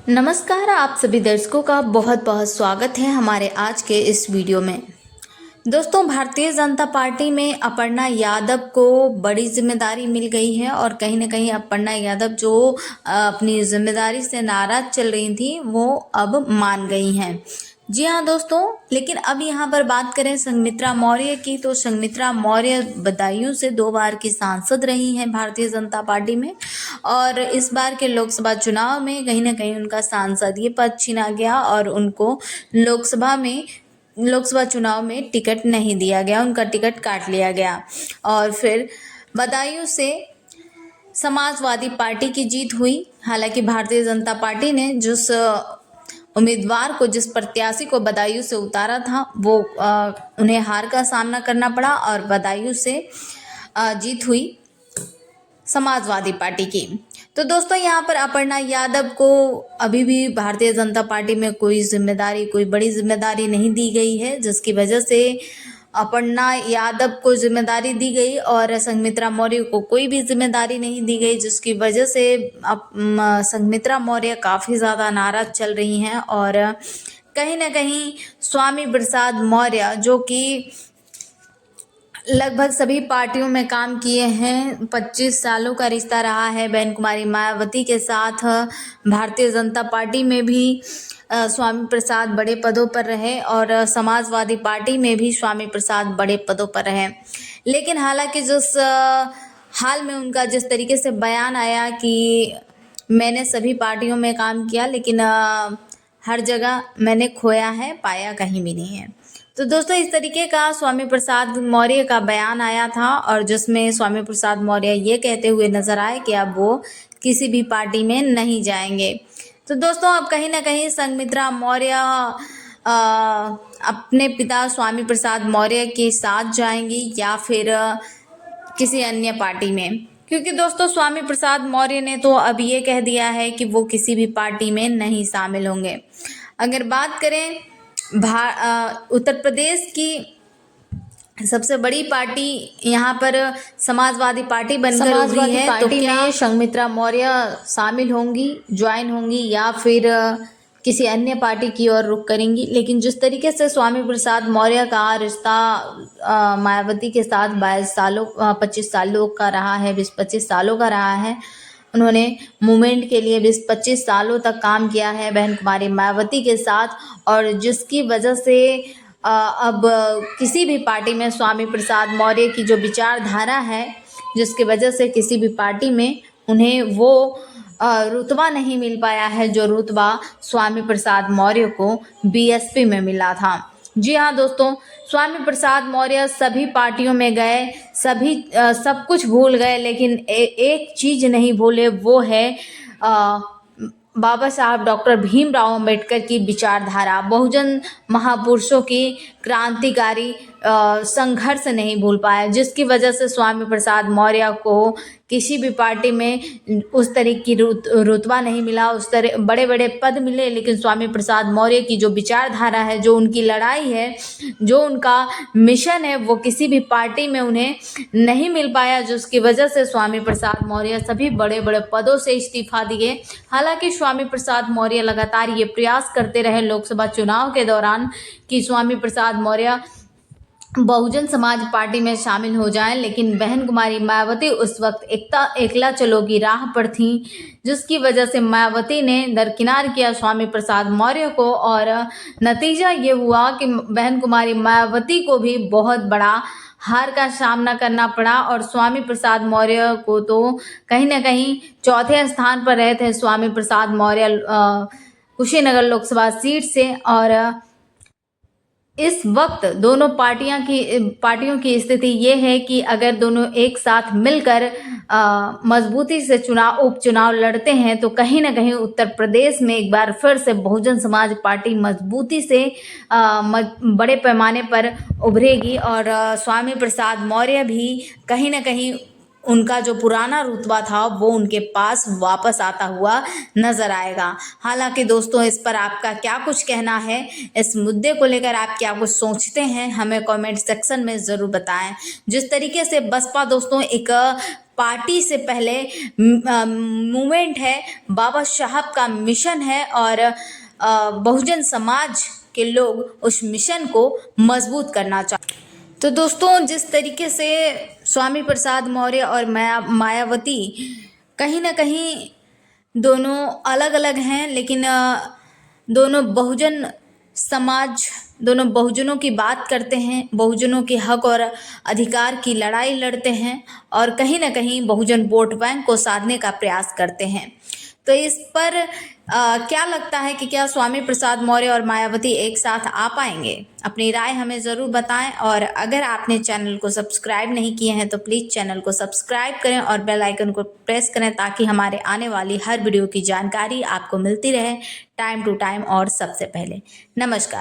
नमस्कार, आप सभी दर्शकों का बहुत बहुत स्वागत है हमारे आज के इस वीडियो में। दोस्तों, भारतीय जनता पार्टी में अपर्णा यादव को बड़ी जिम्मेदारी मिल गई है और कहीं ना कहीं अपर्णा यादव जो अपनी जिम्मेदारी से नाराज चल रही थी वो अब मान गई हैं। जी हाँ दोस्तों, लेकिन अब यहाँ पर बात करें संघमित्रा मौर्य की, तो संघमित्रा मौर्य बदायूं से 2 बार की सांसद रही हैं भारतीय जनता पार्टी में और इस बार के लोकसभा चुनाव में कहीं ना कहीं उनका सांसदीय पद छीना गया और उनको लोकसभा चुनाव में टिकट नहीं दिया गया, उनका टिकट काट लिया गया और फिर बदायूं से समाजवादी पार्टी की जीत हुई। हालांकि भारतीय जनता पार्टी ने जिस उम्मीदवार को, जिस प्रत्याशी को बदायूं से उतारा था वो उन्हें हार का सामना करना पड़ा और बदायूं से जीत हुई समाजवादी पार्टी की। तो दोस्तों, यहाँ पर अपर्णा यादव को अभी भी भारतीय जनता पार्टी में कोई बड़ी जिम्मेदारी नहीं दी गई है, जिसकी वजह से अपर्णा यादव को जिम्मेदारी दी गई और संघमित्रा मौर्य को कोई भी जिम्मेदारी नहीं दी गई, जिसकी वजह से संघमित्रा मौर्य काफ़ी ज़्यादा नाराज चल रही हैं और कहीं ना कहीं स्वामी प्रसाद मौर्य जो कि लगभग सभी पार्टियों में काम किए हैं, 25 सालों का रिश्ता रहा है बहन कुमारी मायावती के साथ। भारतीय जनता पार्टी में भी स्वामी प्रसाद बड़े पदों पर रहे और समाजवादी पार्टी में भी स्वामी प्रसाद बड़े पदों पर रहे। लेकिन हालांकि हाल में उनका जिस तरीके से बयान आया कि मैंने सभी पार्टियों में काम किया लेकिन हर जगह मैंने खोया है, पाया कहीं भी नहीं है। तो दोस्तों, इस तरीके का स्वामी प्रसाद मौर्य का बयान आया था और जिसमें स्वामी प्रसाद मौर्य ये कहते हुए नजर आए कि अब वो किसी भी पार्टी में नहीं जाएंगे। तो दोस्तों, अब कहीं ना कहीं संघमित्रा मौर्य अपने पिता स्वामी प्रसाद मौर्य के साथ जाएंगी या फिर किसी अन्य पार्टी में, क्योंकि दोस्तों स्वामी प्रसाद मौर्य ने तो अब ये कह दिया है कि वो किसी भी पार्टी में नहीं शामिल होंगे। अगर बात करें उत्तर प्रदेश की सबसे बड़ी पार्टी यहाँ पर समाजवादी पार्टी बनकर उभरी है, तो क्या संघमित्रा मौर्य शामिल होंगी, ज्वाइन होंगी या फिर किसी अन्य पार्टी की ओर रुख करेंगी। लेकिन जिस तरीके से स्वामी प्रसाद मौर्य का रिश्ता मायावती के साथ 25 सालों का रहा है, 20-25 सालों का रहा है, उन्होंने मूवमेंट के लिए 20-25 सालों तक काम किया है बहन कुमारी मायावती के साथ और जिसकी वजह से अब किसी भी पार्टी में स्वामी प्रसाद मौर्य की जो विचारधारा है, जिसकी वजह से किसी भी पार्टी में उन्हें वो रुतबा नहीं मिल पाया है जो रुतबा स्वामी प्रसाद मौर्य को बीएसपी में मिला था। जी हाँ दोस्तों, स्वामी प्रसाद मौर्य सभी पार्टियों में गए, सब कुछ भूल गए, लेकिन एक चीज़ नहीं भूले, वो है बाबा साहब डॉक्टर भीमराव अंबेडकर की विचारधारा, बहुजन महापुरुषों की क्रांतिकारी संघर्ष नहीं भूल पाया, जिसकी वजह से स्वामी प्रसाद मौर्य को किसी भी पार्टी में उस तरह की रुतबा नहीं मिला, उस तरह बड़े बड़े पद मिले, लेकिन स्वामी प्रसाद मौर्य की जो विचारधारा है, जो उनकी लड़ाई है, जो उनका मिशन है, वो किसी भी पार्टी में उन्हें नहीं मिल पाया, जिसकी वजह से स्वामी प्रसाद मौर्य सभी बड़े बड़े पदों से इस्तीफा दिए। हालांकि स्वामी प्रसाद मौर्य लगातार ये प्रयास करते रहे लोकसभा चुनाव के दौरान कि स्वामी प्रसाद मौर्य बहुजन समाज पार्टी में शामिल हो जाएं, लेकिन बहन कुमारी मायावती उस वक्त एकला चलो की राह पर थी, जिसकी वजह से मायावती ने दरकिनार किया स्वामी प्रसाद मौर्य को और नतीजा ये हुआ कि बहन कुमारी मायावती को भी बहुत बड़ा हार का सामना करना पड़ा और स्वामी प्रसाद मौर्य को तो कहीं ना कहीं चौथे स्थान पर रहे थे स्वामी प्रसाद मौर्य कुशीनगर लोकसभा सीट से। और इस वक्त दोनों पार्टियों की स्थिति ये है कि अगर दोनों एक साथ मिलकर मजबूती से उपचुनाव लड़ते हैं तो कहीं ना कहीं उत्तर प्रदेश में एक बार फिर से बहुजन समाज पार्टी मजबूती से बड़े पैमाने पर उभरेगी और स्वामी प्रसाद मौर्य भी कहीं ना कहीं उनका जो पुराना रुतबा था वो उनके पास वापस आता हुआ नजर आएगा। हालांकि दोस्तों, इस पर आपका क्या कुछ कहना है, इस मुद्दे को लेकर आप क्या कुछ सोचते हैं, हमें कमेंट सेक्शन में ज़रूर बताएं। जिस तरीके से बसपा दोस्तों एक पार्टी से पहले मूवमेंट है, बाबा साहब का मिशन है और बहुजन समाज के लोग उस मिशन को मजबूत करना चाहते हैं। तो दोस्तों, जिस तरीके से स्वामी प्रसाद मौर्य और मायावती कहीं ना कहीं दोनों अलग अलग हैं, लेकिन दोनों बहुजन समाज, दोनों बहुजनों की बात करते हैं, बहुजनों के हक और अधिकार की लड़ाई लड़ते हैं और कहीं ना कहीं बहुजन वोट बैंक को साधने का प्रयास करते हैं। तो इस पर क्या लगता है कि क्या स्वामी प्रसाद मौर्य और मायावती एक साथ आ पाएंगे? अपनी राय हमें ज़रूर बताएं और अगर आपने चैनल को सब्सक्राइब नहीं किए हैं तो प्लीज़ चैनल को सब्सक्राइब करें और बेल आइकन को प्रेस करें ताकि हमारे आने वाली हर वीडियो की जानकारी आपको मिलती रहे टाइम टू टाइम और सबसे पहले। नमस्कार।